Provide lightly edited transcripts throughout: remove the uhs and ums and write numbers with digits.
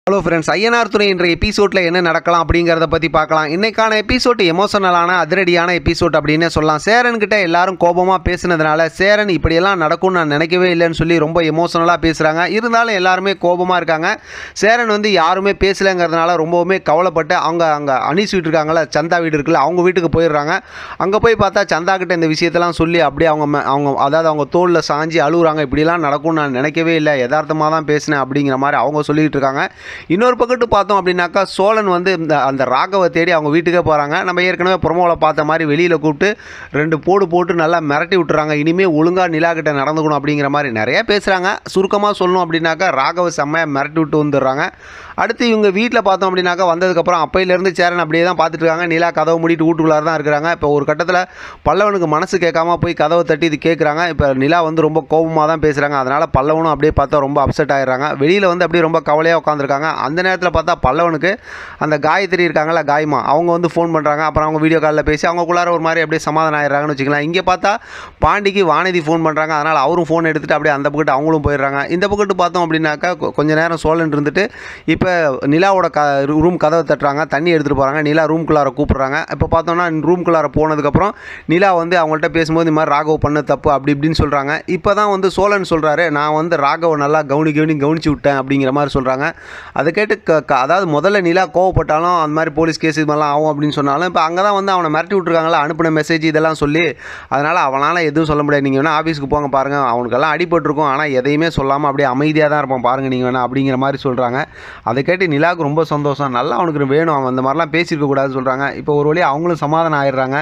Hello friends, Ayyanar துணை என்ற எபிசோடில் என்ன நடக்கலாம் அப்படிங்கிறத பற்றி பார்க்கலாம். இன்றைக்கான எபிசோட் எமோஷனலான அதிரடியான எபிசோட் அப்படின்னு சொல்லலாம். சேரன்கிட்ட எல்லாரும் கோபமாக பேசுனதுனால சேரன் இப்படியெல்லாம் நடக்கும்னு நான் நினைக்கவே இல்லைன்னு சொல்லி ரொம்ப எமோஷனலாக பேசுகிறாங்க. இருந்தாலும் எல்லாருமே கோபமாக இருக்காங்க. சேரன் யாருமே பேசலைங்கிறதுனால ரொம்பவுமே கவலைப்பட்டு அங்கே அனீஸ் வீட்டு இருக்காங்கள, சந்தா வீடு இருக்குல்ல, அவங்க வீட்டுக்கு போயிடுறாங்க. அங்கே போய் பார்த்தா சந்தா கிட்ட இந்த விஷயத்தெல்லாம் சொல்லி அப்படியே அவங்க தோளில் சாஞ்சி அழுகுறாங்க. இப்படிலாம் நடக்கும்னு நான் நினைக்கவே இல்லை, யதார்த்தமாக தான் பேசினேன் அப்படிங்கிற மாதிரி அவங்க சொல்லிகிட்டு இருக்காங்க. இன்னொரு பக்கத்து பார்த்தோம் அப்படின்னாக்கா சோழன் அந்த ராகவை தேடி அவங்க வீட்டுக்கே போகிறாங்க. நம்ம ஏற்கனவே ப்ரொமோவில் பார்த்த மாதிரி வெளியில் கூப்பிட்டு 2 போடு போட்டு நல்லா மிரட்டி விட்டுறாங்க. இனிமேல் ஒழுங்காக நிலா கிட்ட நடந்துக்கணும் அப்படிங்கிற மாதிரி நிறையா பேசுகிறாங்க. சுருக்கமாக சொல்லணும் அப்படின்னாக்கா ராகவை செம்மையாக மிரட்டி விட்டு வந்துடுறாங்க. அடுத்து இவங்க வீட்டில் பார்த்தோம் அப்படின்னாக்கா வந்ததுக்கப்புறம் அப்பையிலேருந்து சேரன் அப்படியே தான் பார்த்துட்டு இருக்காங்க. நிலா கதவை மூடிட்டு வீட்டுக்குள்ளார தான் இருக்கிறாங்க. இப்போ ஒரு கட்டத்தில் பல்லவனுக்கு மனசு கேட்காம போய் கதவை தட்டி இது கேட்குறாங்க. இப்போ நிலா ரொம்ப கோபமாக தான் பேசுகிறாங்க. அதனால் பல்லவனும் அப்படியே பார்த்தா ரொம்ப அப்செட் ஆகிடுறாங்க. வெளியில் அப்படியே ரொம்ப கவலையாக உட்காந்துருக்காங்க. அந்த நேரத்தில் பார்த்தா பல்லவனுக்கு அந்த காயத்ரி இருக்காங்களா, காயமா, அவங்க ஃபோன் பண்ணுறாங்க. அப்புறம் அவங்க வீடியோ காலில் பேசி அவங்களுக்குள்ளார ஒரு மாதிரி அப்படியே சமாதானம் ஆகிடுறாங்கன்னு வச்சுக்கலாம். இங்கே பார்த்தா பாண்டிக்கு வானதி ஃபோன் பண்ணுறாங்க. அதனால் அவரும் ஃபோன் எடுத்துகிட்டு அப்படியே அந்த பக்கத்து அவங்களும் போயிடுறாங்க. இந்த பக்கத்து பார்த்தோம் அப்படின்னாக்கா கொஞ்சம் நேரம் சோழன் இருந்துட்டு இப்போ நிலாவோட ரூம் கதவை தட்டுறாங்க. தண்ணி எடுத்துகிட்டு போகிறாங்க. நிலா ரூம்குள்ளார கூப்பிட்றாங்க. இப்போ பார்த்தோன்னா ரூம்குள்ளார போனதுக்கப்புறம் நிலா அவங்கள்ட்ட பேசும்போது இந்த மாதிரி ராகவ் பண்ண தப்பு அப்படி இப்படின்னு சொல்கிறாங்க. இப்போ தான் சோழன் சொல்கிறாரு, நான் ராகவை நல்லா கவனிச்சு விட்டேன் அப்படிங்கிற மாதிரி சொல்கிறாங்க. அதை கேட்டு அதாவது முதல்ல நிலா கோவப்பட்டாலும் அந்த மாதிரி போலீஸ் கேஸ் இது மாதிரிலாம் ஆகும் அப்படின்னு சொன்னாலும் இப்போ அங்கே தான் அவனை மிரட்டி விட்ருக்காங்களா, அனுப்பின மெசேஜ் இதெல்லாம் சொல்லி. அதனால் அவனால் எதுவும் சொல்ல முடியாது. நீங்கள் வேணால் ஆஃபீஸ்க்கு போங்க பாருங்கள், அவனுக்கெல்லாம் அடிபட்டிருக்கும், ஆனால் எதையுமே சொல்லாமல் அப்படியே அமைதியாக தான் இருப்பான் பாருங்கள் நீங்கள் வேணால் அப்படிங்கிற மாதிரி சொல்கிறாங்க. அதை கேட்டு நிலாவுக்கு ரொம்ப சந்தோஷம். நல்லா அவனுக்கு வேணும், அவன் அந்த மாதிரிலாம் பேசியிருக்க கூடாதுன்னு சொல்கிறாங்க. இப்போ ஒரு வழியாக அவங்களும் சமாதானம் ஆயிடுறாங்க.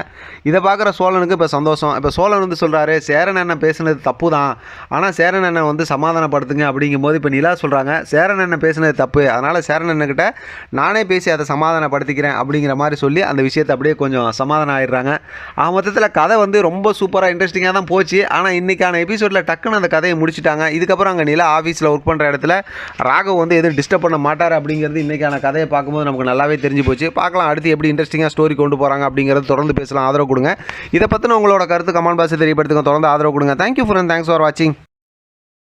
இதை பார்க்குற சோழனுக்கு இப்போ சந்தோஷம். இப்போ சோழன் சொல்கிறாரு, சேரன் அண்ணன் பேசுனது தப்பு தான், ஆனால் சேரன் அண்ணன் சமாதானப்படுத்துங்க அப்படிங்கும்போது இப்போ நிலா சொல்கிறாங்க, சேரன் அண்ணன் பேசுனது தப்பு, அதனால் சேரன் அண்ணன்கிட்ட நானே பேசி அதை சமாதானப்படுத்திக்கிறேன் அப்படிங்கிற மாதிரி சொல்லி அந்த விஷயத்தை அப்படியே கொஞ்சம் சமாதானம் ஆகிடுறாங்க. மொத்தத்தில் கதை ரொம்ப சூப்பராக இன்ட்ரெஸ்டிங்காக தான் போச்சு. ஆனால் இன்றைக்கான எபிசோடில் டக்குன்னு அந்த கதையை முடிச்சுட்டாங்க. இதுக்கப்புறம் அங்கே நிலா ஆஃபீஸில் ஒர்க் பண்ணுற இடத்துல ராகவ் எதுவும் டிஸ்டர்ப் பண்ண மாட்டார் அப்படிங்கிறது இன்றைக்கான கதையை பார்க்கும்போது நமக்கு நல்லாவே தெரிஞ்சு போச்சு. பார்க்கலாம் அடுத்து எப்படி இன்ட்ரெஸ்டிங்காக ஸ்டோரி கொண்டு போகிறாங்க அப்படிங்கிறது. தொடர்ந்து பேசலாம், ஆதரவு கொடுங்க. இதை பற்றின உங்களோட கருத்து கமெண்ட் பாக்ஸில் தெரியப்படுத்துங்க. தொடர்ந்து ஆதரவு கொடுங்க. தேங்க்யூ ஃப்ரெண்ட், தேங்க்ஸ் ஃபார் வாட்சிங்.